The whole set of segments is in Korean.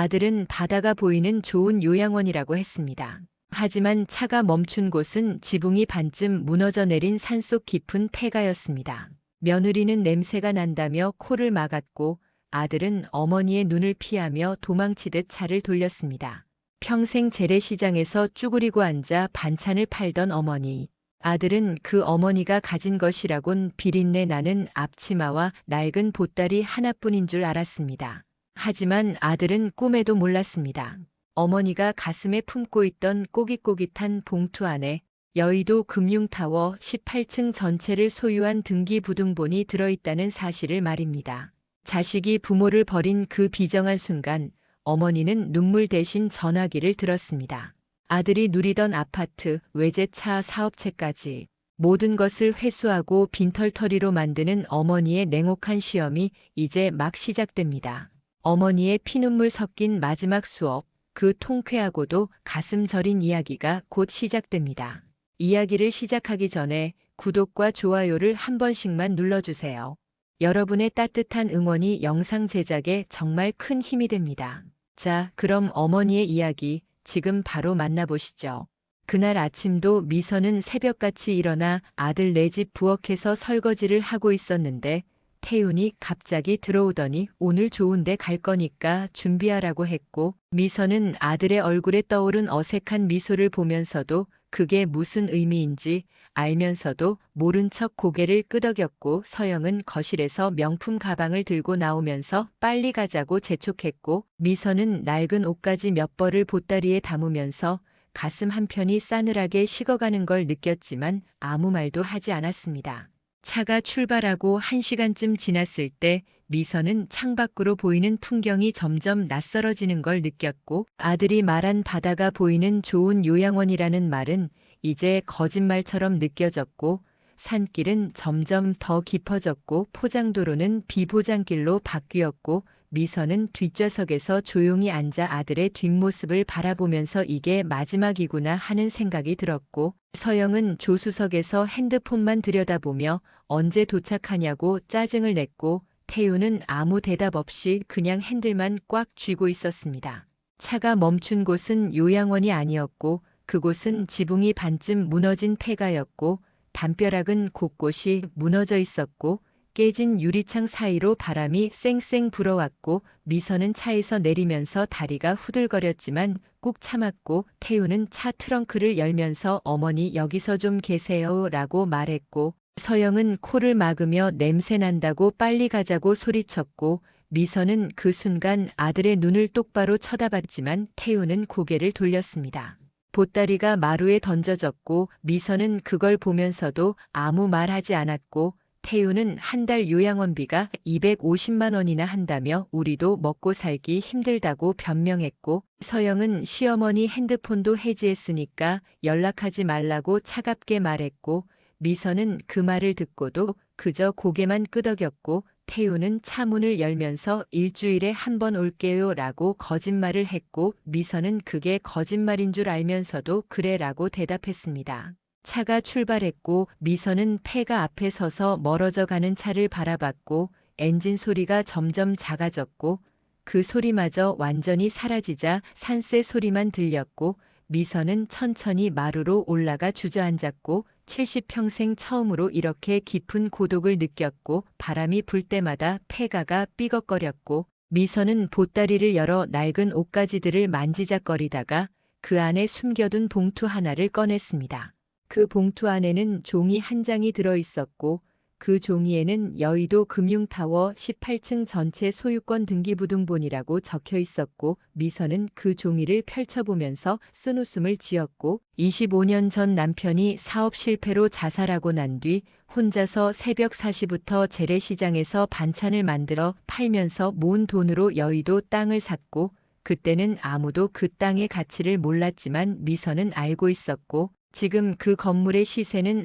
아들은 바다가 보이는 좋은 요양원이라고 했습니다. 하지만 차가 멈춘 곳은 지붕이 반쯤 무너져 내린 산속 깊은 폐가였습니다. 며느리는 냄새가 난다며 코를 막았고 아들은 어머니의 눈을 피하며 도망치듯 차를 돌렸습니다. 평생 재래시장에서 쭈그리고 앉아 반찬을 팔던 어머니. 아들은 그 어머니가 가진 것이라곤 비린내 나는 앞치마와 낡은 보따리 하나뿐인 줄 알았습니다. 하지만 아들은 꿈에도 몰랐습니다. 어머니가 가슴에 품고 있던 꼬깃꼬깃한 봉투 안에 여의도 금융타워 18층 전체를 소유한 등기부등본이 들어있다는 사실을 말입니다. 자식이 부모를 버린 그 비정한 순간 어머니는 눈물 대신 전화기를 들었습니다. 아들이 누리던 아파트, 외제차, 사업체까지 모든 것을 회수하고 빈털터리로 만드는 어머니의 냉혹한 시험이 이제 막 시작됩니다. 어머니의 피눈물 섞인 마지막 수업, 그 통쾌하고도 가슴 저린 이야기가 곧 시작됩니다. 이야기를 시작하기 전에 구독과 좋아요를 한 번씩만 눌러주세요. 여러분의 따뜻한 응원이 영상 제작에 정말 큰 힘이 됩니다. 자, 그럼 어머니의 이야기 지금 바로 만나보시죠. 그날 아침도 미선은 새벽같이 일어나 아들 네 집 부엌에서 설거지를 하고 있었는데 태윤이 갑자기 들어오더니 오늘 좋은데 갈 거니까 준비하라고 했고 미선은 아들의 얼굴에 떠오른 어색한 미소를 보면서도 그게 무슨 의미인지 알면서도 모른 척 고개를 끄덕였고 서영은 거실에서 명품 가방을 들고 나오면서 빨리 가자고 재촉했고 미선은 낡은 옷까지 몇 벌을 보따리에 담으면서 가슴 한편이 싸늘하게 식어가는 걸 느꼈지만 아무 말도 하지 않았습니다. 차가 출발하고 1시간쯤 지났을 때 미선은 창밖으로 보이는 풍경이 점점 낯설어지는 걸 느꼈고 아들이 말한 바다가 보이는 좋은 요양원이라는 말은 이제 거짓말처럼 느껴졌고 산길은 점점 더 깊어졌고 포장도로는 비포장길로 바뀌었고 미선은 뒷좌석에서 조용히 앉아 아들의 뒷모습을 바라보면서 이게 마지막이구나 하는 생각이 들었고 서영은 조수석에서 핸드폰만 들여다보며 언제 도착하냐고 짜증을 냈고 태윤은 아무 대답 없이 그냥 핸들만 꽉 쥐고 있었습니다. 차가 멈춘 곳은 요양원이 아니었고 그곳은 지붕이 반쯤 무너진 폐가였고 담벼락은 곳곳이 무너져 있었고 깨진 유리창 사이로 바람이 쌩쌩 불어왔고 미선은 차에서 내리면서 다리가 후들거렸지만 꾹 참았고 태윤은 차 트렁크를 열면서 어머니 여기서 좀 계세요 라고 말했고 서영은 코를 막으며 냄새 난다고 빨리 가자고 소리쳤고 미선은 그 순간 아들의 눈을 똑바로 쳐다봤지만 태윤은 고개를 돌렸습니다. 보따리가 마루에 던져졌고 미선은 그걸 보면서도 아무 말하지 않았고 태윤은 한 달 요양원비가 250만 원이나 한다며 우리도 먹고 살기 힘들다고 변명했고 서영은 시어머니 핸드폰도 해지했으니까 연락하지 말라고 차갑게 말했고 미선은 그 말을 듣고도 그저 고개만 끄덕였고 태윤은 차 문을 열면서 일주일에 한 번 올게요 라고 거짓말을 했고 미선은 그게 거짓말인 줄 알면서도 그래 라고 대답했습니다. 차가 출발했고 미선은 폐가 앞에 서서 멀어져 가는 차를 바라봤고 엔진 소리가 점점 작아졌고 그 소리마저 완전히 사라지자 산새 소리만 들렸고 미선은 천천히 마루로 올라가 주저앉았고 70평생 처음으로 이렇게 깊은 고독을 느꼈고 바람이 불 때마다 폐가가 삐걱거렸고 미선은 보따리를 열어 낡은 옷가지들을 만지작거리다가 그 안에 숨겨둔 봉투 하나를 꺼냈습니다. 그 봉투 안에는 종이 한 장이 들어있었고 그 종이에는 여의도 금융타워 18층 전체 소유권 등기부등본이라고 적혀 있었고 미선은 그 종이를 펼쳐보면서 쓴웃음을 지었고 25년 전 남편이 사업 실패로 자살하고 난 뒤 혼자서 새벽 4시부터 재래시장에서 반찬을 만들어 팔면서 모은 돈으로 여의도 땅을 샀고 그때는 아무도 그 땅의 가치를 몰랐지만 미선은 알고 있었고 지금 그 건물의 시세는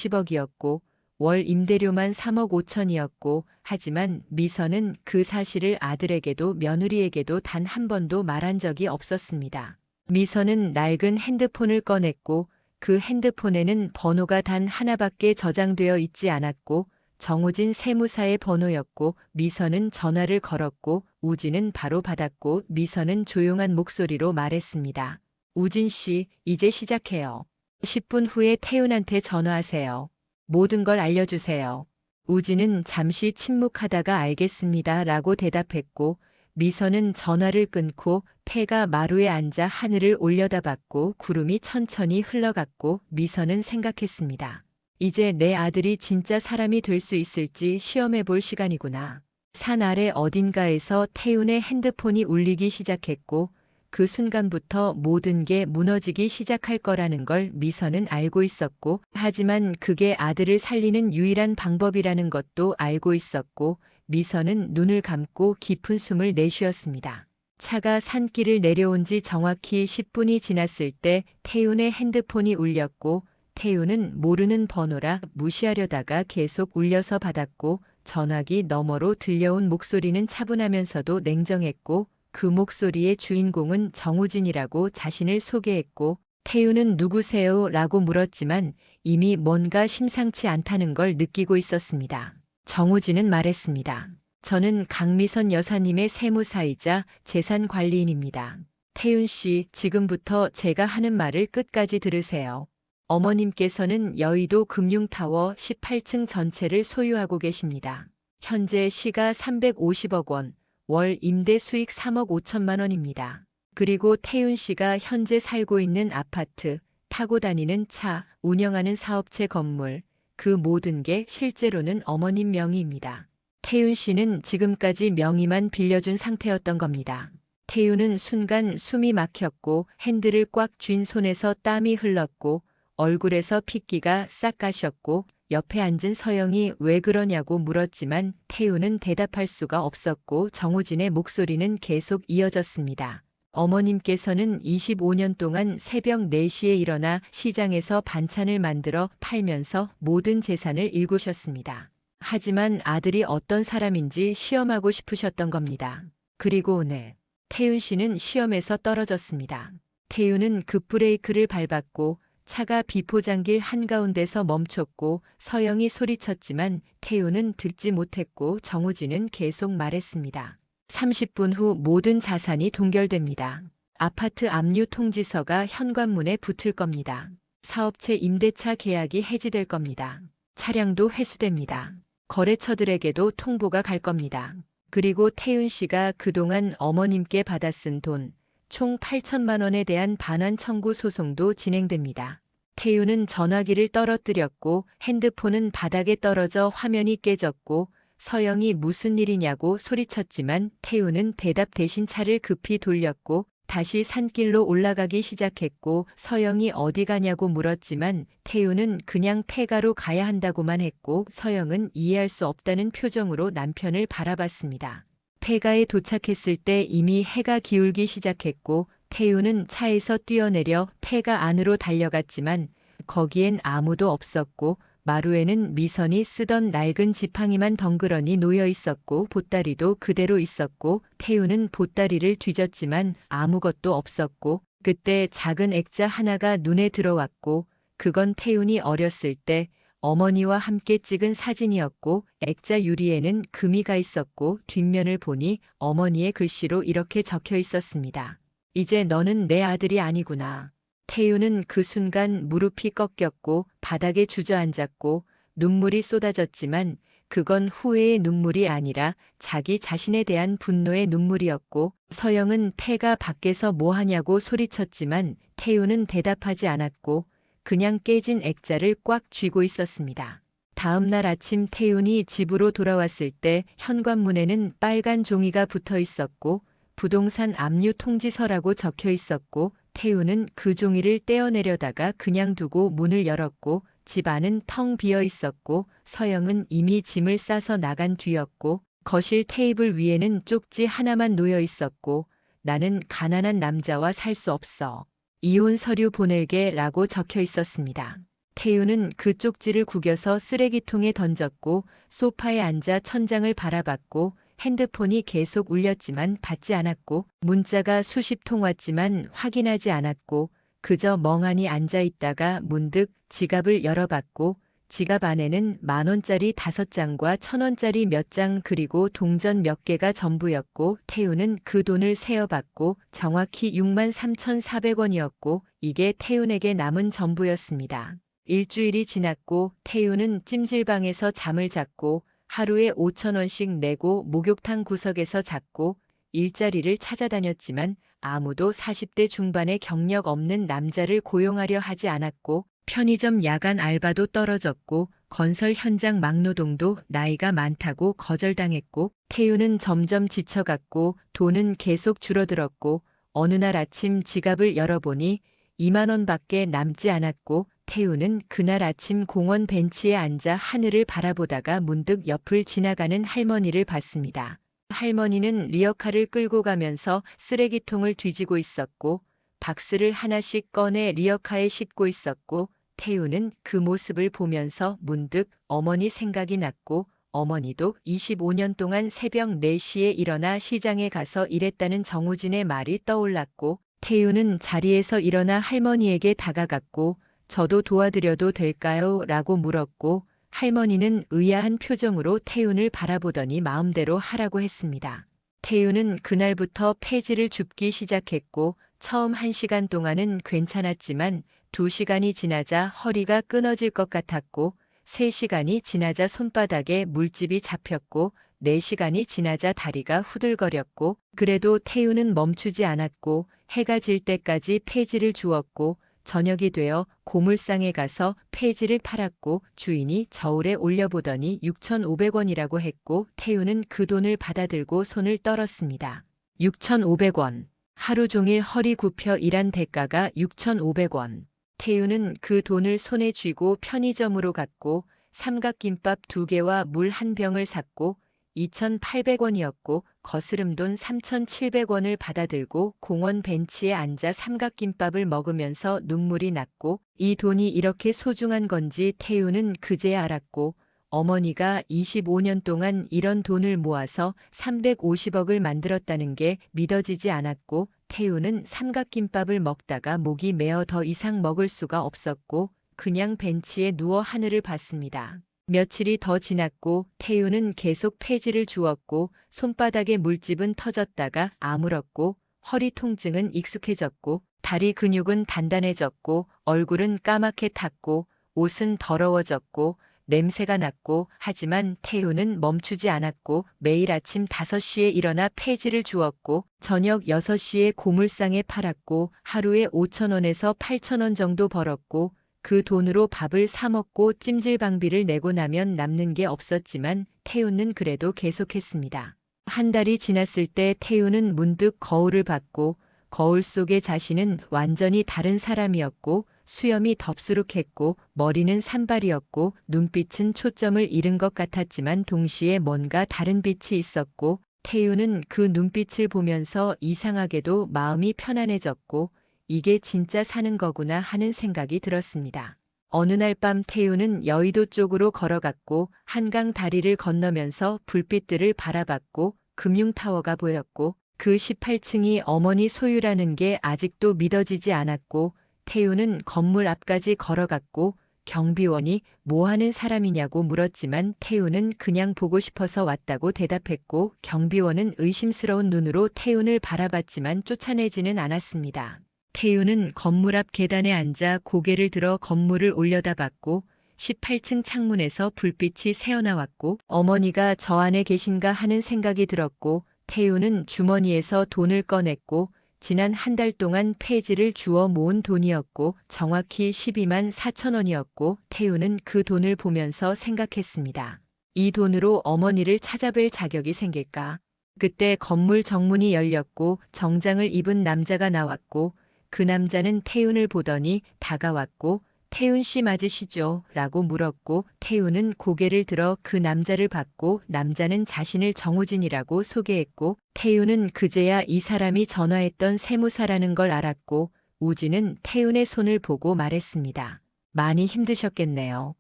350억이었고 월 임대료만 3억 5천이었고 하지만 미선은 그 사실을 아들에게도 며느리에게도 단 한 번도 말한 적이 없었습니다. 미선은 낡은 핸드폰을 꺼냈고 그 핸드폰에는 번호가 단 하나밖에 저장되어 있지 않았고 정우진 세무사의 번호였고 미선은 전화를 걸었고 우진은 바로 받았고 미선은 조용한 목소리로 말했습니다. 우진 씨, 이제 시작해요. 10분 후에 태윤한테 전화하세요. 모든 걸 알려주세요. 우진은 잠시 침묵하다가 알겠습니다 라고 대답했고 미선은 전화를 끊고 폐가 마루에 앉아 하늘을 올려다봤고 구름이 천천히 흘러갔고 미선은 생각했습니다. 이제 내 아들이 진짜 사람이 될 수 있을지 시험해 볼 시간이구나. 산 아래 어딘가에서 태윤의 핸드폰이 울리기 시작했고 그 순간부터 모든 게 무너지기 시작할 거라는 걸 미선은 알고 있었고 하지만 그게 아들을 살리는 유일한 방법이라는 것도 알고 있었고 미선은 눈을 감고 깊은 숨을 내쉬었습니다. 차가 산길을 내려온 지 정확히 10분이 지났을 때 태윤의 핸드폰이 울렸고 태윤은 모르는 번호라 무시하려다가 계속 울려서 받았고 전화기 너머로 들려온 목소리는 차분하면서도 냉정했고 그 목소리의 주인공은 정우진이라고 자신을 소개했고 태윤은 누구세요? 라고 물었지만 이미 뭔가 심상치 않다는 걸 느끼고 있었습니다. 정우진은 말했습니다. 저는 강미선 여사님의 세무사이자 재산관리인입니다. 태윤 씨, 지금부터 제가 하는 말을 끝까지 들으세요. 어머님께서는 여의도 금융타워 18층 전체를 소유하고 계십니다. 현재 시가 350억 원, 월 임대 수익 3억 5천만 원입니다. 그리고 태윤 씨가 현재 살고 있는 아파트, 타고 다니는 차, 운영하는 사업체 건물, 그 모든 게 실제로는 어머님 명의입니다. 태윤 씨는 지금까지 명의만 빌려준 상태였던 겁니다. 태윤은 순간 숨이 막혔고 핸들을 꽉 쥔 손에서 땀이 흘렀고 얼굴에서 핏기가 싹 가셨고 옆에 앉은 서영이 왜 그러냐고 물었지만 태윤은 대답할 수가 없었고 정우진의 목소리는 계속 이어졌습니다. 어머님께서는 25년 동안 새벽 4시에 일어나 시장에서 반찬을 만들어 팔면서 모든 재산을 일구셨습니다. 하지만 아들이 어떤 사람인지 시험하고 싶으셨던 겁니다. 그리고 오늘 태윤 씨는 시험에서 떨어졌습니다. 태윤은 급브레이크를 밟았고 차가 비포장길 한가운데서 멈췄고 서영이 소리쳤지만 태윤은 듣지 못했고 정우진은 계속 말했습니다. 30분 후 모든 자산이 동결됩니다. 아파트 압류 통지서가 현관문에 붙을 겁니다. 사업체 임대차 계약이 해지될 겁니다. 차량도 회수됩니다. 거래처들에게도 통보가 갈 겁니다. 그리고 태윤 씨가 그동안 어머님께 받아 쓴 돈, 총 8천만 원에 대한 반환 청구 소송도 진행됩니다. 태윤은 전화기를 떨어뜨렸고 핸드폰은 바닥에 떨어져 화면이 깨졌고 서영이 무슨 일이냐고 소리쳤지만 태윤은 대답 대신 차를 급히 돌렸고 다시 산길로 올라가기 시작했고 서영이 어디 가냐고 물었지만 태윤은 그냥 폐가로 가야 한다고만 했고 서영은 이해할 수 없다는 표정으로 남편을 바라봤습니다. 폐가에 도착했을 때 이미 해가 기울기 시작했고 태윤은 차에서 뛰어내려 폐가 안으로 달려갔지만 거기엔 아무도 없었고 마루에는 미선이 쓰던 낡은 지팡이만 덩그러니 놓여 있었고 보따리도 그대로 있었고 태윤은 보따리를 뒤졌지만 아무것도 없었고 그때 작은 액자 하나가 눈에 들어왔고 그건 태윤이 어렸을 때 어머니와 함께 찍은 사진이었고 액자 유리에는 금이가 있었고 뒷면을 보니 어머니의 글씨로 이렇게 적혀 있었습니다. 이제 너는 내 아들이 아니구나. 태윤은 그 순간 무릎이 꺾였고 바닥에 주저앉았고 눈물이 쏟아졌지만 그건 후회의 눈물이 아니라 자기 자신에 대한 분노의 눈물이었고 서영은 폐가 밖에서 뭐 하냐고 소리쳤지만 태윤은 대답하지 않았고 그냥 깨진 액자를 꽉 쥐고 있었습니다. 다음 날 아침 태윤이 집으로 돌아왔을 때 현관문에는 빨간 종이가 붙어 있었고 부동산 압류 통지서라고 적혀 있었고 태윤은 그 종이를 떼어내려다가 그냥 두고 문을 열었고 집 안은 텅 비어 있었고 서영은 이미 짐을 싸서 나간 뒤였고 거실 테이블 위에는 쪽지 하나만 놓여 있었고 나는 가난한 남자와 살 수 없어. 이혼 서류 보낼게 라고 적혀 있었습니다. 태윤은 그 쪽지를 구겨서 쓰레기통에 던졌고 소파에 앉아 천장을 바라봤고 핸드폰이 계속 울렸지만 받지 않았고 문자가 수십 통 왔지만 확인하지 않았고 그저 멍하니 앉아 있다가 문득 지갑을 열어봤고 지갑 안에는 10,000원짜리 5장과 1,000원짜리 몇 장 그리고 동전 몇 개가 전부였고 태우는 그 돈을 세어봤고 정확히 63,400원이었고 이게 태훈에게 남은 전부였습니다. 일주일이 지났고 태훈은 찜질방에서 잠을 잤고 하루에 5,000원씩 내고 목욕탕 구석에서 잤고 일자리를 찾아다녔지만 아무도 40대 중반의 경력 없는 남자를 고용하려 하지 않았고 편의점 야간 알바도 떨어졌고 건설 현장 막노동도 나이가 많다고 거절당했고 태훈은 점점 지쳐갔고 돈은 계속 줄어들었고 어느 날 아침 지갑을 열어보니 2만 원밖에 남지 않았고 태훈은 그날 아침 공원 벤치에 앉아 하늘을 바라보다가 문득 옆을 지나가는 할머니를 봤습니다. 할머니는 리어카를 끌고 가면서 쓰레기통을 뒤지고 있었고 박스를 하나씩 꺼내 리어카에 싣고 있었고 태훈은 그 모습을 보면서 문득 어머니 생각이 났고 어머니도 25년 동안 새벽 4시에 일어나 시장에 가서 일했다는 정우진의 말이 떠올랐고 태훈은 자리에서 일어나 할머니에게 다가갔고 저도 도와드려도 될까요? 라고 물었고 할머니는 의아한 표정으로 태훈을 바라보더니 마음대로 하라고 했습니다. 태훈은 그날부터 폐지를 줍기 시작했고 처음 1시간 동안은 괜찮았지만 2시간이 지나자 허리가 끊어질 것 같았고 3시간이 지나자 손바닥에 물집이 잡혔고 4시간이 지나자 다리가 후들거렸고 그래도 태훈은 멈추지 않았고 해가 질 때까지 폐지를 주었고 저녁이 되어 고물상에 가서 폐지를 팔았고 주인이 저울에 올려보더니 6,500원이라고 했고 태훈은 그 돈을 받아들고 손을 떨었습니다. 6,500원. 하루 종일 허리 굽혀 일한 대가가 6,500원. 태훈은 그 돈을 손에 쥐고 편의점으로 갔고 삼각김밥 2개와 물 1병을 샀고 2,800원이었고 거스름돈 3,700원을 받아들고 공원 벤치에 앉아 삼각김밥을 먹으면서 눈물이 났고 이 돈이 이렇게 소중한 건지 태훈은 그제야 알았고 어머니가 25년 동안 이런 돈을 모아서 350억을 만들었다는 게 믿어지지 않았고 태훈은 삼각김밥을 먹다가 목이 메어 더 이상 먹을 수가 없었고 그냥 벤치에 누워 하늘을 봤습니다. 며칠이 더 지났고 태훈은 계속 폐지를 주었고 손바닥의 물집은 터졌다가 아물었고 허리 통증은 익숙해졌고 다리 근육은 단단해졌고 얼굴은 까맣게 탔고 옷은 더러워졌고 냄새가 났고 하지만 태훈은 멈추지 않았고 매일 아침 5시에 일어나 폐지를 주었고 저녁 6시에 고물상에 팔았고 하루에 5,000원에서 8,000원 정도 벌었고 그 돈으로 밥을 사 먹고 찜질방비를 내고 나면 남는 게 없었지만 태훈은 그래도 계속했습니다. 한 달이 지났을 때 태훈은 문득 거울을 봤고 거울 속의 자신은 완전히 다른 사람이었고 수염이 덥수룩했고 머리는 산발이었고 눈빛은 초점을 잃은 것 같았지만 동시에 뭔가 다른 빛이 있었고 태훈은 그 눈빛을 보면서 이상하게도 마음이 편안해졌고 이게 진짜 사는 거구나 하는 생각이 들었습니다. 어느 날 밤 태훈은 여의도 쪽으로 걸어갔고 한강 다리를 건너면서 불빛들을 바라봤고 금융타워가 보였고 그 18층이 어머니 소유라는 게 아직도 믿어지지 않았고 태훈은 건물 앞까지 걸어갔고 경비원이 뭐 하는 사람이냐고 물었지만 태훈은 그냥 보고 싶어서 왔다고 대답했고 경비원은 의심스러운 눈으로 태훈을 바라봤지만 쫓아내지는 않았습니다. 태훈은 건물 앞 계단에 앉아 고개를 들어 건물을 올려다봤고 18층 창문에서 불빛이 새어나왔고 어머니가 저 안에 계신가 하는 생각이 들었고 태훈은 주머니에서 돈을 꺼냈고 지난 한 달 동안 폐지를 주워 모은 돈이었고 정확히 12만 4천 원이었고 태훈은 그 돈을 보면서 생각했습니다. 이 돈으로 어머니를 찾아뵐 자격이 생길까? 그때 건물 정문이 열렸고 정장을 입은 남자가 나왔고 그 남자는 태훈을 보더니 다가왔고 태훈 씨 맞으시죠? 라고 물었고 태훈은 고개를 들어 그 남자를 봤고 남자는 자신을 정우진이라고 소개했고 태훈은 그제야 이 사람이 전화했던 세무사라는 걸 알았고 우진은 태훈의 손을 보고 말했습니다. 많이 힘드셨겠네요.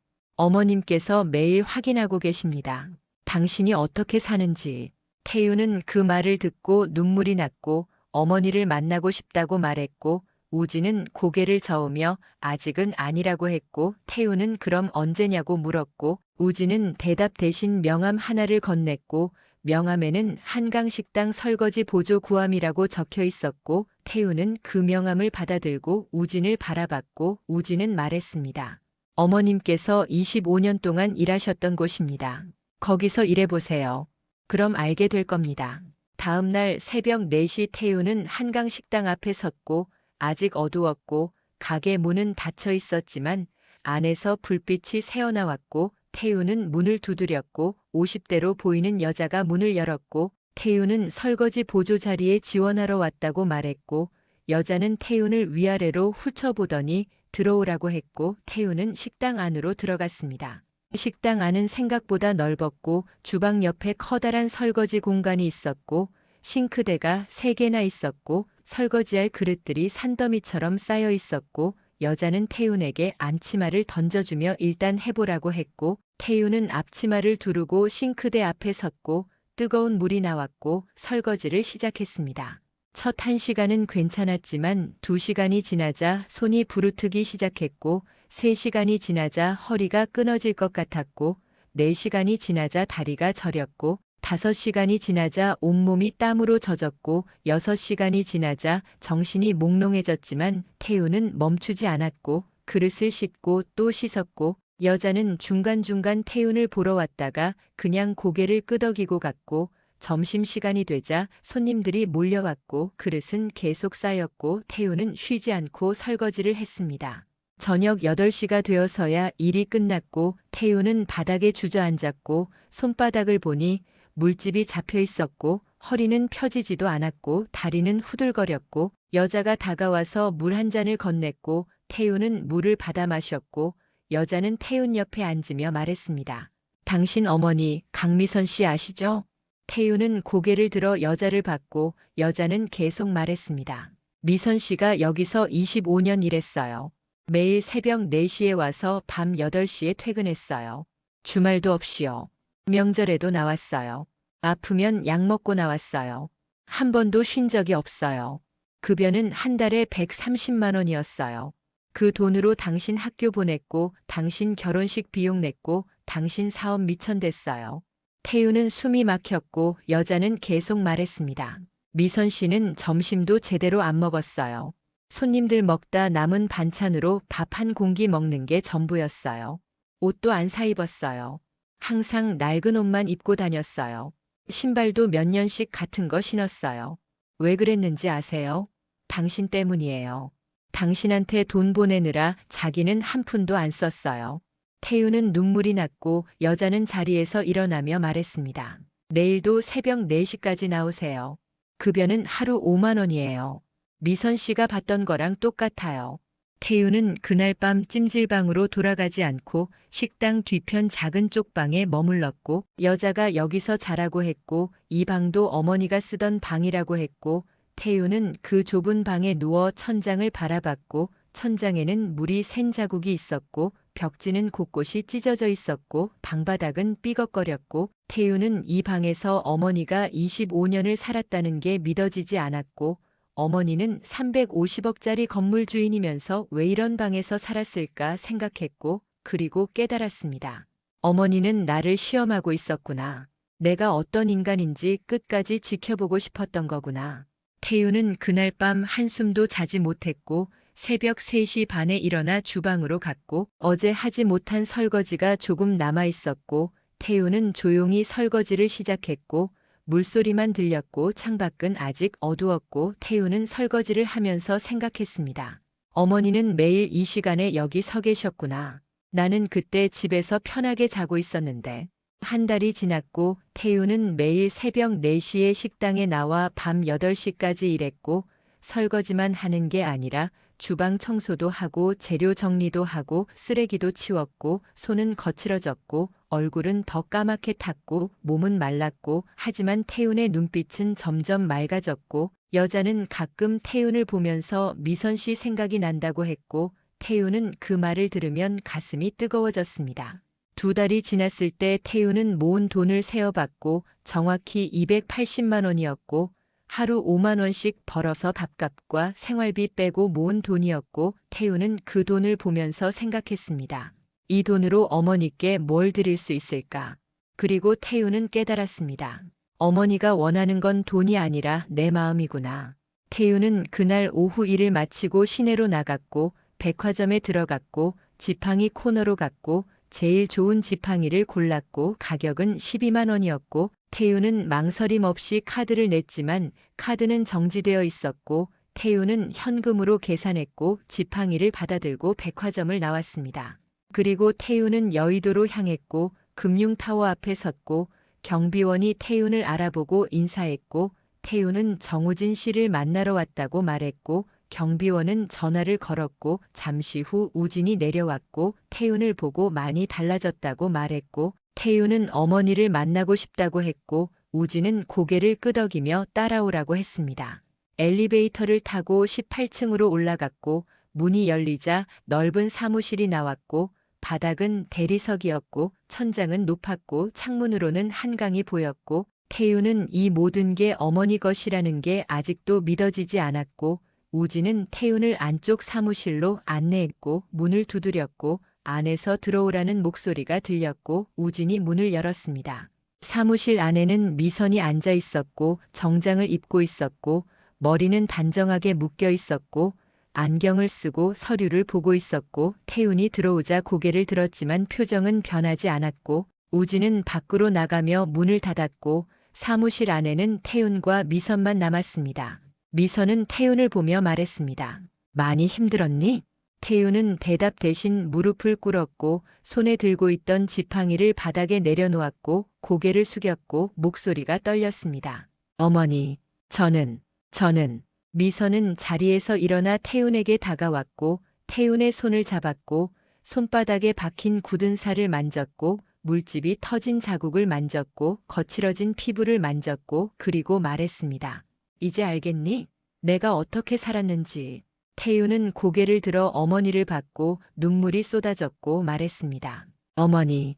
어머님께서 매일 확인하고 계십니다. 당신이 어떻게 사는지. 태훈은 그 말을 듣고 눈물이 났고 어머니를 만나고 싶다고 말했고 우진은 고개를 저으며 아직은 아니라고 했고 태우는 그럼 언제냐고 물었고 우진은 대답 대신 명함 하나를 건넸고 명함에는 한강식당 설거지 보조 구함이라고 적혀 있었고 태우는 그 명함을 받아들고 우진을 바라봤고 우진은 말했습니다. 어머님께서 25년 동안 일하셨던 곳입니다. 거기서 일해보세요. 그럼 알게 될 겁니다. 다음 날 새벽 4시 태우는 한강식당 앞에 섰고 아직 어두웠고 가게 문은 닫혀 있었지만 안에서 불빛이 새어나왔고 태우는 문을 두드렸고 50대로 보이는 여자가 문을 열었고 태우는 설거지 보조 자리에 지원하러 왔다고 말했고 여자는 태우를 위아래로 훑어보더니 들어오라고 했고 태우는 식당 안으로 들어갔습니다. 식당 안은 생각보다 넓었고 주방 옆에 커다란 설거지 공간이 있었고 싱크대가 3개나 있었고 설거지할 그릇들이 산더미처럼 쌓여 있었고 여자는 태윤에게 앞치마를 던져주며 일단 해보라고 했고 태윤은 앞치마를 두르고 싱크대 앞에 섰고 뜨거운 물이 나왔고 설거지를 시작했습니다. 첫 1시간은 괜찮았지만 2시간이 지나자 손이 부르트기 시작했고 3시간이 지나자 허리가 끊어질 것 같았고 4시간이 지나자 다리가 저렸고 5시간이 지나자 온몸이 땀으로 젖었고 6시간이 지나자 정신이 몽롱해졌지만 태우는 멈추지 않았고 그릇을 씻고 또 씻었고 여자는 중간중간 태윤을 보러 왔다가 그냥 고개를 끄덕이고 갔고 점심시간이 되자 손님들이 몰려왔고 그릇은 계속 쌓였고 태윤은 쉬지 않고 설거지를 했습니다. 저녁 8시가 되어서야 일이 끝났고 태윤은 바닥에 주저앉았고 손바닥을 보니 물집이 잡혀 있었고 허리는 펴지지도 않았고 다리는 후들거렸고 여자가 다가와서 물 한 잔을 건넸고 태윤은 물을 받아 마셨고 여자는 태윤 옆에 앉으며 말했습니다. 당신 어머니 강미선 씨 아시죠? 태윤은 고개를 들어 여자를 봤고 여자는 계속 말했습니다. 미선 씨가 여기서 25년 일했어요. 매일 새벽 4시에 와서 밤 8시에 퇴근했어요. 주말도 없이요. 명절에도 나왔어요. 아프면 약 먹고 나왔어요. 한 번도 쉰 적이 없어요. 급여는 한 달에 130만 원이었어요. 그 돈으로 당신 학교 보냈고 당신 결혼식 비용 냈고 당신 사업 미천됐어요. 태윤은 숨이 막혔고 여자는 계속 말했습니다. 미선 씨는 점심도 제대로 안 먹었어요. 손님들 먹다 남은 반찬으로 밥 한 공기 먹는 게 전부였어요. 옷도 안 사 입었어요. 항상 낡은 옷만 입고 다녔어요. 신발도 몇 년씩 같은 거 신었어요. 왜 그랬는지 아세요? 당신 때문이에요. 당신한테 돈 보내느라 자기는 한 푼도 안 썼어요. 태윤은 눈물이 났고 여자는 자리에서 일어나며 말했습니다. 내일도 새벽 4시까지 나오세요. 급여는 하루 5만 원이에요. 미선 씨가 받던 거랑 똑같아요. 태윤은 그날 밤 찜질방으로 돌아가지 않고 식당 뒤편 작은 쪽방에 머물렀고 여자가 여기서 자라고 했고 이 방도 어머니가 쓰던 방이라고 했고 태윤은 그 좁은 방에 누워 천장을 바라봤고 천장에는 물이 샌 자국이 있었고 벽지는 곳곳이 찢어져 있었고 방바닥은 삐걱거렸고 태윤은 이 방에서 어머니가 25년을 살았다는 게 믿어지지 않았고 어머니는 350억짜리 건물 주인이면서 왜 이런 방에서 살았을까 생각했고 그리고 깨달았습니다. 어머니는 나를 시험하고 있었구나. 내가 어떤 인간인지 끝까지 지켜보고 싶었던 거구나. 태윤은 그날 밤 한숨도 자지 못했고 새벽 3시 반에 일어나 주방으로 갔고 어제 하지 못한 설거지가 조금 남아 있었고 태윤은 조용히 설거지를 시작했고 물소리만 들렸고 창밖은 아직 어두웠고 태윤은 설거지를 하면서 생각했습니다. 어머니는 매일 이 시간에 여기 서 계셨구나. 나는 그때 집에서 편하게 자고 있었는데. 한 달이 지났고 태윤은 매일 새벽 4시에 식당에 나와 밤 8시까지 일했고 설거지만 하는 게 아니라 주방 청소도 하고 재료 정리도 하고 쓰레기도 치웠고 손은 거칠어졌고 얼굴은 더 까맣게 탔고 몸은 말랐고 하지만 태윤의 눈빛은 점점 맑아졌고 여자는 가끔 태윤을 보면서 미선 씨 생각이 난다고 했고 태윤은 그 말을 들으면 가슴이 뜨거워졌습니다. 2달이 지났을 때 태윤은 모은 돈을 세어봤고 정확히 280만 원이었고 하루 5만 원씩 벌어서 밥값과 생활비 빼고 모은 돈이었고 태우는 그 돈을 보면서 생각했습니다. 이 돈으로 어머니께 뭘 드릴 수 있을까? 그리고 태우는 깨달았습니다. 어머니가 원하는 건 돈이 아니라 내 마음이구나. 태우는 그날 오후 일을 마치고 시내로 나갔고 백화점에 들어갔고 지팡이 코너로 갔고 제일 좋은 지팡이를 골랐고 가격은 12만 원이었고 태우는 망설임 없이 카드를 냈지만 카드는 정지되어 있었고 태우는 현금으로 계산했고 지팡이를 받아들고 백화점을 나왔습니다. 그리고 태우는 여의도로 향했고 금융타워 앞에 섰고 경비원이 태우를 알아보고 인사했고 태우는 정우진 씨를 만나러 왔다고 말했고 경비원은 전화를 걸었고 잠시 후 우진이 내려왔고 태우를 보고 많이 달라졌다고 말했고 태우는 어머니를 만나고 싶다고 했고 우진은 고개를 끄덕이며 따라오라고 했습니다. 엘리베이터를 타고 18층으로 올라갔고 문이 열리자 넓은 사무실이 나왔고 바닥은 대리석이었고 천장은 높았고 창문으로는 한강이 보였고 태우는 이 모든 게 어머니 것이라는 게 아직도 믿어지지 않았고 우진은 태우를 안쪽 사무실로 안내했고 문을 두드렸고 안에서 들어오라는 목소리가 들렸고 우진이 문을 열었습니다. 사무실 안에는 미선이 앉아 있었고 정장을 입고 있었고 머리는 단정하게 묶여 있었고 안경을 쓰고 서류를 보고 있었고 태훈이 들어오자 고개를 들었지만 표정은 변하지 않았고 우진은 밖으로 나가며 문을 닫았고 사무실 안에는 태훈과 미선만 남았습니다. 미선은 태훈을 보며 말했습니다. 많이 힘들었니? 태훈은 대답 대신 무릎을 꿇었고 손에 들고 있던 지팡이를 바닥에 내려놓았고 고개를 숙였고 목소리가 떨렸습니다. 어머니, 저는 미선은 자리에서 일어나 태훈에게 다가왔고 태훈의 손을 잡았고 손바닥에 박힌 굳은 살을 만졌고 물집이 터진 자국을 만졌고 거칠어진 피부를 만졌고 그리고 말했습니다. 이제 알겠니? 내가 어떻게 살았는지. 태훈은 고개를 들어 어머니를 봤고 눈물이 쏟아졌고 말했습니다. 어머니,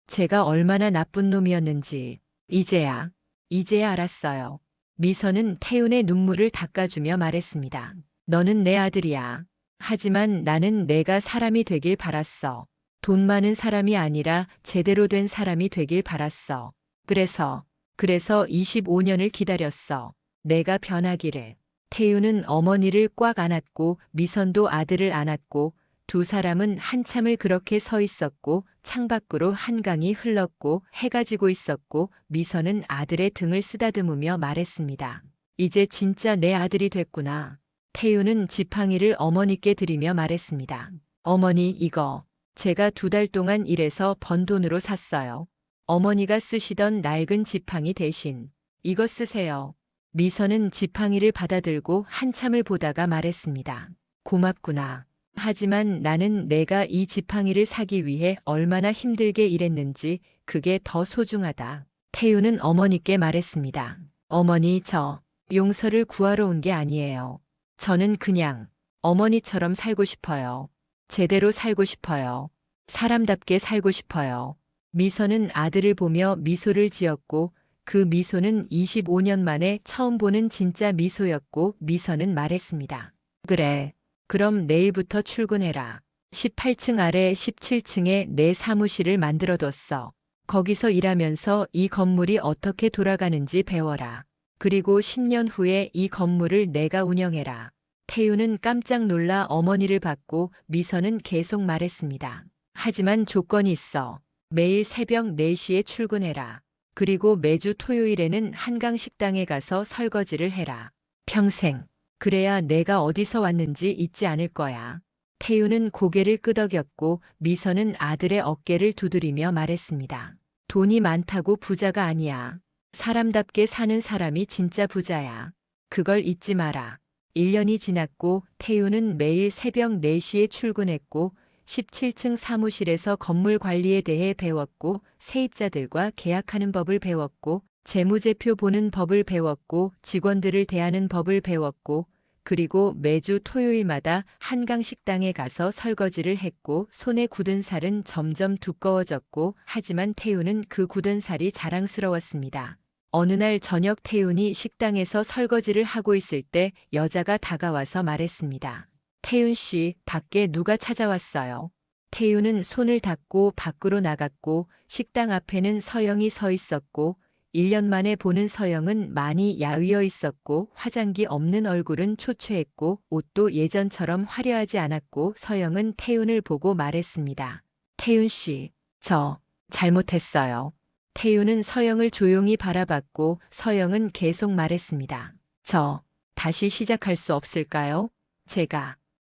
제가 얼마나 나쁜 놈이었는지 이제야 알았어요. 미선은 태훈의 눈물을 닦아주며 말했습니다. 너는 내 아들이야. 하지만 나는 내가 사람이 되길 바랐어. 돈 많은 사람이 아니라 제대로 된 사람이 되길 바랐어. 그래서 25년을 기다렸어. 내가 변하기를. 태훈은 어머니를 꽉 안았고 미선도 아들을 안았고 두 사람은 한참을 그렇게 서 있었고 창밖으로 한강이 흘렀고 해가 지고 있었고 미선은 아들의 등을 쓰다듬으며 말했습니다. 이제 진짜 내 아들이 됐구나. 태훈은 지팡이를 어머니께 드리며 말했습니다. 어머니, 이거 제가 2달 동안 일해서 번 돈으로 샀어요. 어머니가 쓰시던 낡은 지팡이 대신 이거 쓰세요. 미선은 지팡이를 받아들고 한참을 보다가 말했습니다. 고맙구나. 하지만 나는 내가 이 지팡이를 사기 위해 얼마나 힘들게 일했는지 그게 더 소중하다. 태훈은 어머니께 말했습니다. 어머니, 저 용서를 구하러 온 게 아니에요. 저는 그냥 어머니처럼 살고 싶어요. 제대로 살고 싶어요. 사람답게 살고 싶어요. 미선은 아들을 보며 미소를 지었고 그 미소는 25년 만에 처음 보는 진짜 미소였고 미선은 말했습니다. 그래. 그럼 내일부터 출근해라. 18층 아래 17층에 내 사무실을 만들어뒀어. 거기서 일하면서 이 건물이 어떻게 돌아가는지 배워라. 그리고 10년 후에 이 건물을 내가 운영해라. 태훈은 깜짝 놀라 어머니를 받고 미선은 계속 말했습니다. 하지만 조건이 있어. 매일 새벽 4시에 출근해라. 그리고 매주 토요일에는 한강식당에 가서 설거지를 해라. 평생. 그래야 내가 어디서 왔는지 잊지 않을 거야. 태훈은 고개를 끄덕였고 미선은 아들의 어깨를 두드리며 말했습니다. 돈이 많다고 부자가 아니야. 사람답게 사는 사람이 진짜 부자야. 그걸 잊지 마라. 1년이 지났고 태훈은 매일 새벽 4시에 출근했고 17층 사무실에서 건물 관리에 대해 배웠고 세입자들과 계약하는 법을 배웠고 재무제표 보는 법을 배웠고 직원들을 대하는 법을 배웠고 그리고 매주 토요일마다 한강식당에 가서 설거지를 했고 손에 굳은 살은 점점 두꺼워졌고 하지만 태훈은 그 굳은 살이 자랑스러웠습니다. 어느 날 저녁 태윤이 식당에서 설거지를 하고 있을 때 여자가 다가와서 말했습니다. 태윤 씨, 밖에 누가 찾아왔어요. 태윤은 손을 닦고 밖으로 나갔고 식당 앞에는 서영이 서 있었고 1년 만에 보는 서영은 많이 야위어 있었고 화장기 없는 얼굴은 초췌했고 옷도 예전처럼 화려하지 않았고 서영은 태윤을 보고 말했습니다. 태윤 씨, 저 잘못했어요. 태윤은 서영을 조용히 바라봤고 서영은 계속 말했습니다. 저 다시 시작할 수 없을까요?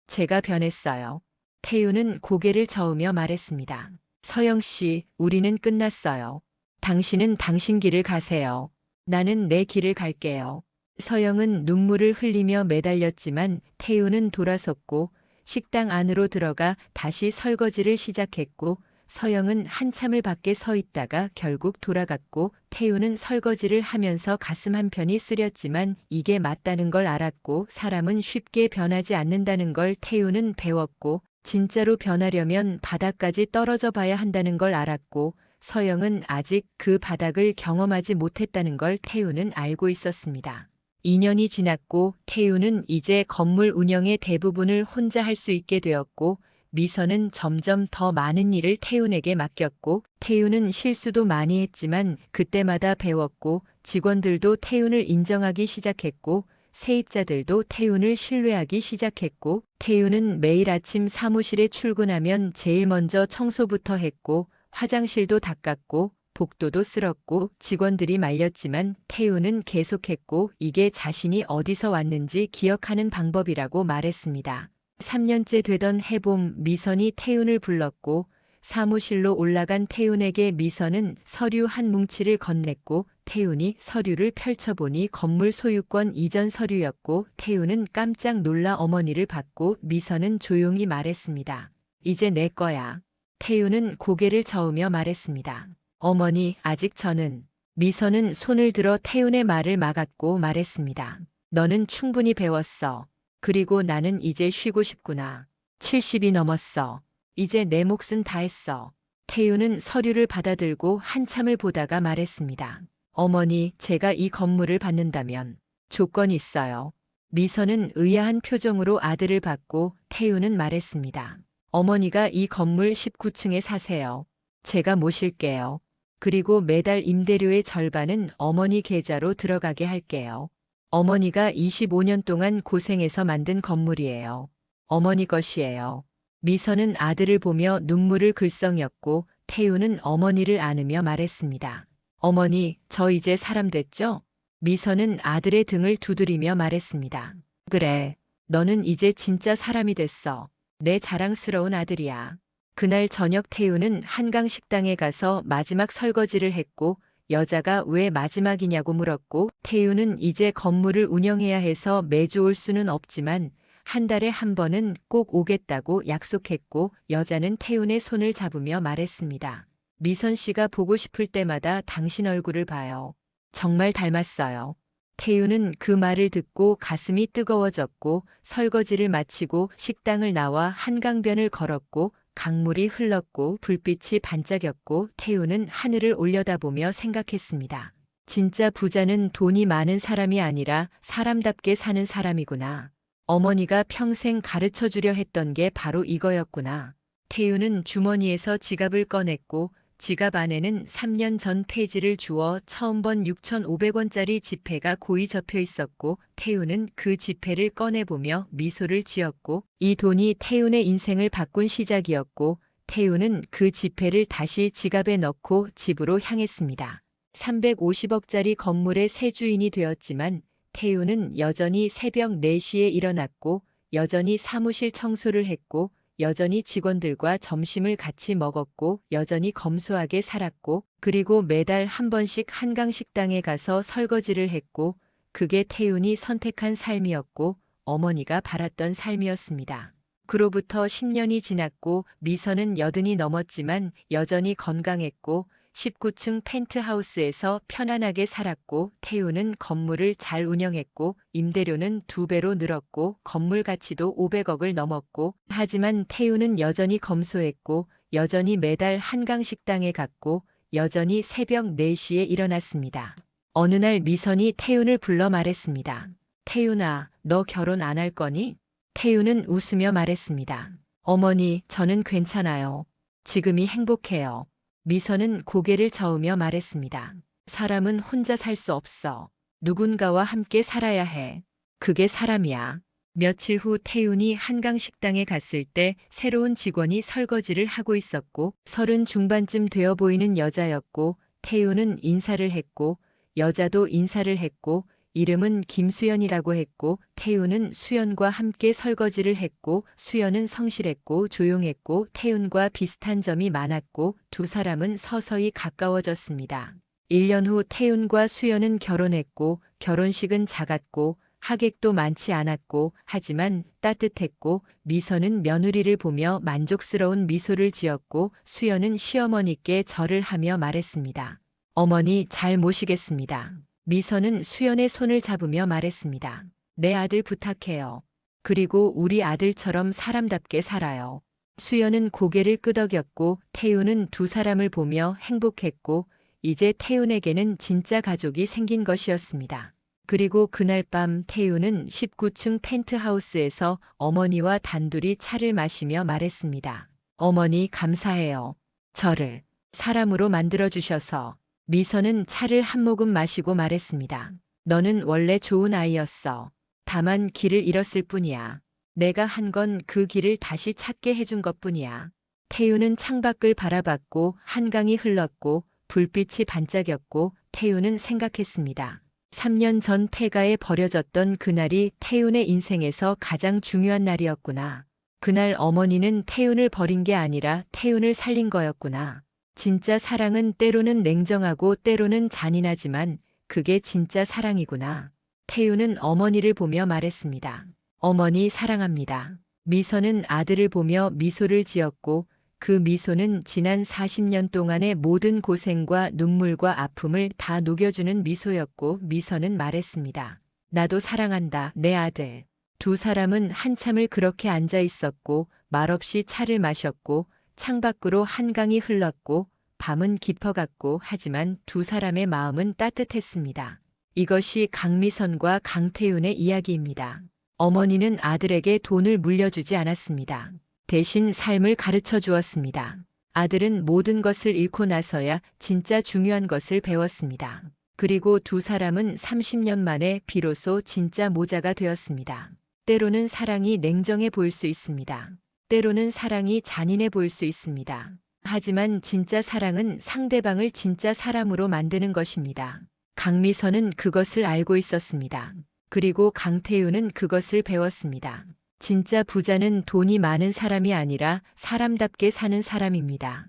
제가 변했어요. 태윤은 고개를 저으며 말했습니다. 서영 씨, 우리는 끝났어요. 당신은 당신 길을 가세요. 나는 내 길을 갈게요. 서영은 눈물을 흘리며 매달렸지만 태윤은 돌아섰고 식당 안으로 들어가 다시 설거지를 시작했고 서영은 한참을 밖에 서 있다가 결국 돌아갔고 태윤은 설거지를 하면서 가슴 한편이 쓰렸지만 이게 맞다는 걸 알았고 사람은 쉽게 변하지 않는다는 걸 태윤은 배웠고 진짜로 변하려면 바닥까지 떨어져 봐야 한다는 걸 알았고 서영은 아직 그 바닥을 경험하지 못했다는 걸 태윤은 알고 있었습니다. 2년이 지났고 태윤은 이제 건물 운영의 대부분을 혼자 할 수 있게 되었고 미선은 점점 더 많은 일을 태윤에게 맡겼고 태윤은 실수도 많이 했지만 그때마다 배웠고 직원들도 태윤을 인정하기 시작했고 세입자들도 태윤을 신뢰하기 시작했고 태윤은 매일 아침 사무실에 출근하면 제일 먼저 청소부터 했고 화장실도 닦았고 복도도 쓸었고 직원들이 말렸지만 태윤은 계속했고 이게 자신이 어디서 왔는지 기억하는 방법이라고 말했습니다. 3년째 되던 해봄 미선이 태윤을 불렀고 사무실로 올라간 태윤에게 미선은 서류 한 뭉치를 건넸고 태윤이 서류를 펼쳐보니 건물 소유권 이전 서류였고 태윤은 깜짝 놀라 어머니를 받고 미선은 조용히 말했습니다. 이제 내 거야. 태윤은 고개를 저으며 말했습니다. 어머니, 아직 저는. 미선은 손을 들어 태윤의 말을 막았고 말했습니다. 너는 충분히 배웠어. 그리고 나는 이제 쉬고 싶구나. 70이 넘었어. 이제 내 몫은 다 했어. 태윤은 서류를 받아들고 한참을 보다가 말했습니다. 어머니, 제가 이 건물을 받는다면 조건이 있어요. 미선은 의아한 표정으로 아들을 받고 태윤은 말했습니다. 어머니가 이 건물 19층에 사세요. 제가 모실게요. 그리고 매달 임대료의 절반은 어머니 계좌로 들어가게 할게요. 어머니가 25년 동안 고생해서 만든 건물이에요. 어머니 것이에요. 미선은 아들을 보며 눈물을 글썽였고 태윤은 어머니를 안으며 말했습니다. 어머니, 저 이제 사람 됐죠? 미선은 아들의 등을 두드리며 말했습니다. 그래, 너는 이제 진짜 사람이 됐어. 내 자랑스러운 아들이야. 그날 저녁 태윤은 한강 식당에 가서 마지막 설거지를 했고 여자가 왜 마지막이냐고 물었고 태윤은 이제 건물을 운영해야 해서 매주 올 수는 없지만 한 달에 한 번은 꼭 오겠다고 약속했고 여자는 태윤의 손을 잡으며 말했습니다. 미선 씨가 보고 싶을 때마다 당신 얼굴을 봐요. 정말 닮았어요. 태윤은 그 말을 듣고 가슴이 뜨거워졌고 설거지를 마치고 식당을 나와 한강변을 걸었고 강물이 흘렀고 불빛이 반짝였고 태윤은 하늘을 올려다보며 생각했습니다. 진짜 부자는 돈이 많은 사람이 아니라 사람답게 사는 사람이구나. 어머니가 평생 가르쳐주려 했던 게 바로 이거였구나. 태윤은 주머니에서 지갑을 꺼냈고 지갑 안에는 3년 전 페이지를 주워 처음 본 6,500원짜리 지폐가 고이 접혀 있었고 태윤은 그 지폐를 꺼내보며 미소를 지었고 이 돈이 태윤의 인생을 바꾼 시작이었고 태윤은 그 지폐를 다시 지갑에 넣고 집으로 향했습니다. 350억짜리 건물의 새 주인이 되었지만 태윤은 여전히 새벽 4시에 일어났고 여전히 사무실 청소를 했고 여전히 직원들과 점심을 같이 먹었고 여전히 검소하게 살았고 그리고 매달 한 번씩 한강식당에 가서 설거지를 했고 그게 태윤이 선택한 삶이었고 어머니가 바랐던 삶이었습니다. 그로부터 10년이 지났고 미선은 80이 넘었지만 여전히 건강했고 19층 펜트하우스에서 편안하게 살았고 태윤은 건물을 잘 운영했고 임대료는 2배로 늘었고 건물 가치도 500억을 넘었고 하지만 태윤은 여전히 검소했고 여전히 매달 한강식당에 갔고 여전히 새벽 4시에 일어났습니다. 어느 날 미선이 태윤을 불러 말했습니다. 태윤아, 너 결혼 안 할 거니? 태윤은 웃으며 말했습니다. 어머니, 저는 괜찮아요. 지금이 행복해요. 미선은 고개를 저으며 말했습니다. 사람은 혼자 살 수 없어. 누군가와 함께 살아야 해. 그게 사람이야. 며칠 후 태윤이 한강 식당에 갔을 때 새로운 직원이 설거지를 하고 있었고 30 중반쯤 되어 보이는 여자였고 태윤은 인사를 했고 여자도 인사를 했고 이름은 김수연이라고 했고 태윤은 수연과 함께 설거지를 했고 수연은 성실했고 조용했고 태윤과 비슷한 점이 많았고 두 사람은 서서히 가까워졌습니다. 1년 후 태윤과 수연은 결혼했고 결혼식은 작았고 하객도 많지 않았고 하지만 따뜻했고 미선은 며느리를 보며 만족스러운 미소를 지었고 수연은 시어머니께 절을 하며 말했습니다. 어머니 잘 모시겠습니다. 미선은 수연의 손을 잡으며 말했습니다. 내 아들 부탁해요. 그리고 우리 아들처럼 사람답게 살아요. 수연은 고개를 끄덕였고 태윤은 두 사람을 보며 행복했고 이제 태윤에게는 진짜 가족이 생긴 것이었습니다. 그리고 그날 밤 태윤은 19층 펜트하우스에서 어머니와 단둘이 차를 마시며 말했습니다. 어머니 감사해요. 저를 사람으로 만들어주셔서. 미선은 차를 한 모금 마시고 말했습니다. 너는 원래 좋은 아이였어. 다만 길을 잃었을 뿐이야. 내가 한 건 그 길을 다시 찾게 해준 것뿐이야. 태윤은 창밖을 바라봤고 한강이 흘렀고 불빛이 반짝였고 태윤은 생각했습니다. 3년 전 폐가에 버려졌던 그날이 태윤의 인생에서 가장 중요한 날이었구나. 그날 어머니는 태윤을 버린 게 아니라 태윤을 살린 거였구나. 진짜 사랑은 때로는 냉정하고 때로는 잔인하지만 그게 진짜 사랑이구나. 태윤은 어머니를 보며 말했습니다. 어머니 사랑합니다. 미선은 아들을 보며 미소를 지었고 그 미소는 지난 40년 동안의 모든 고생과 눈물과 아픔을 다 녹여주는 미소였고 미선은 말했습니다. 나도 사랑한다, 내 아들. 두 사람은 한참을 그렇게 앉아 있었고 말없이 차를 마셨고 창밖으로 한강이 흘렀고 밤은 깊어갔고 하지만 두 사람의 마음은 따뜻했습니다. 이것이 강미선과 강태윤의 이야기입니다. 어머니는 아들에게 돈을 물려주지 않았습니다. 대신 삶을 가르쳐 주었습니다. 아들은 모든 것을 잃고 나서야 진짜 중요한 것을 배웠습니다. 그리고 두 사람은 30년 만에 비로소 진짜 모자가 되었습니다. 때로는 사랑이 냉정해 보일 수 있습니다. 때로는 사랑이 잔인해 보일 수 있습니다. 하지만 진짜 사랑은 상대방을 진짜 사람으로 만드는 것입니다. 강미선은 그것을 알고 있었습니다. 그리고 강태윤은 그것을 배웠습니다. 진짜 부자는 돈이 많은 사람이 아니라 사람답게 사는 사람입니다.